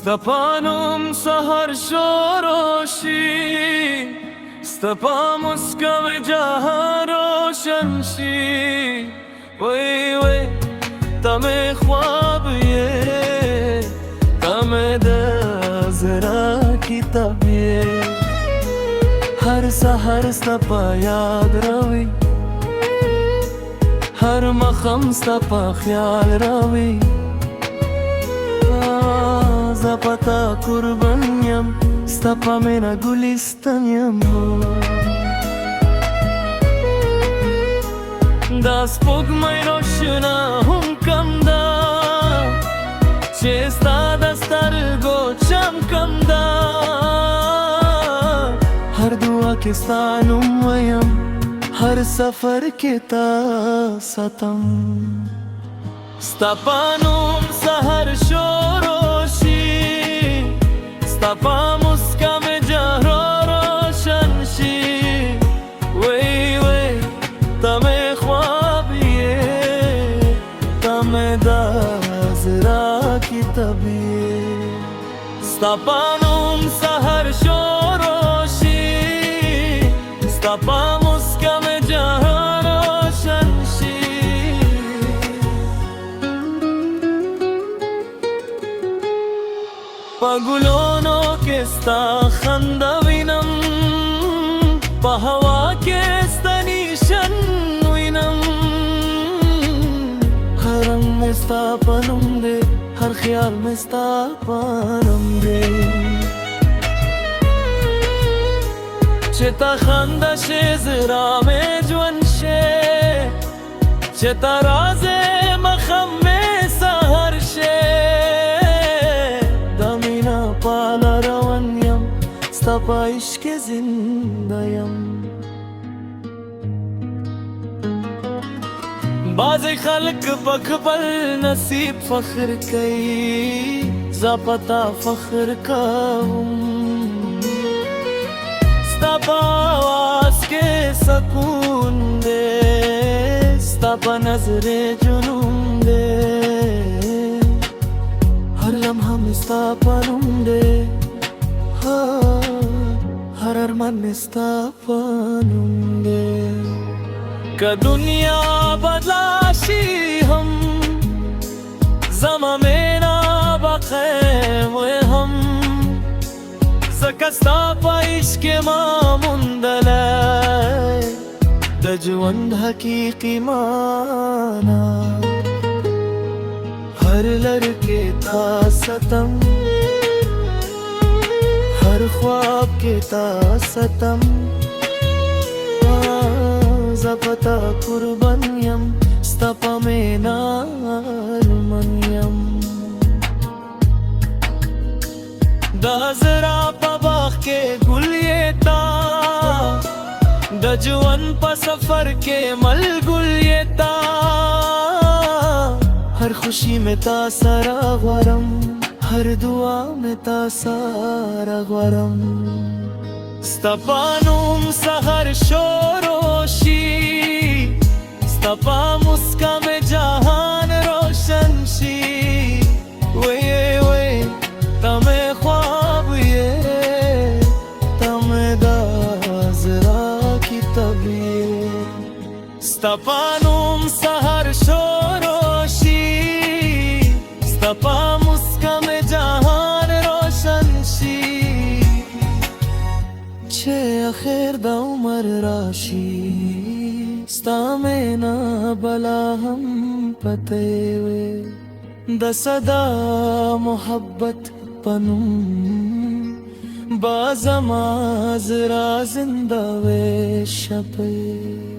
ستپانم سهر شوروشی ستپا مسکم جهان روشن شی وی وی تم خواب یه تم دزرا کتاب یه هر سحر ستپا یاد روی هر مخم ستپا خیال روی زپتا قربان یم ستپا مینا گلستان یم دا سپوږمۍ روشنا هم کم ده چې ستا د سترګو چم کم ده هر دعا کې ستا نوم ویم هر سفر کې تا ستم ستا په نوم سحر شروع شي ستا په مسکا مې جهرو روشن شي وی وی ته مې خواب یې ته مې د زړه کتاب یې ستا په نوم سحر شروع شي ستا په مسکا مې جهرو روشن شي په ګلونو کې ستا خندا وینم په هوا کې ستا نیشن وینم هر رنګ مې ستا په نوم دی هر خیال مې ستا په نوم دی چې تا خندا شي زړه مې ژوند شي چې تا راز مخم مې سهر شي پالا روان یم ستا په عشق زنده یم بعضې خلک په خپل نصیب فخر کوي زه په تا فخر کوم ستا په اواز کې سکون دی ستا په نظر جنون دی هر لمحه مې ستا په نوم دی هر ارمان مې ستا په نوم دی که دنیا بدلا شي هم زما مینا بخیم هم ځکه ستا په عشق ما موندلی د ژوند حقیقي معنا हर लड़के था सतम हर ख्वाब के था सतम जपता कुर्बानियम स्तपा में नारमनियम दजरा पबाख के गुलियता दजवन पा सफर के मल गुलियता हर खुशी में ता सारा गरम हर दुआ में ता सारा गरम स्ता पा नूम सहर शोरोशी स्ता पा मुस्का में जहान रोशन शी वे वे तमे ख्वाब ये तमे दाजरा की तबीयत स्ता पा नूम सहर शोरोशी ستپا مسکا میں جہان روشن شی چھے اخیر دا عمر راشی ستا میں نا بلا ہم پتے وے دا صدا محبت پنم بازم آزرا زندہ وے شپے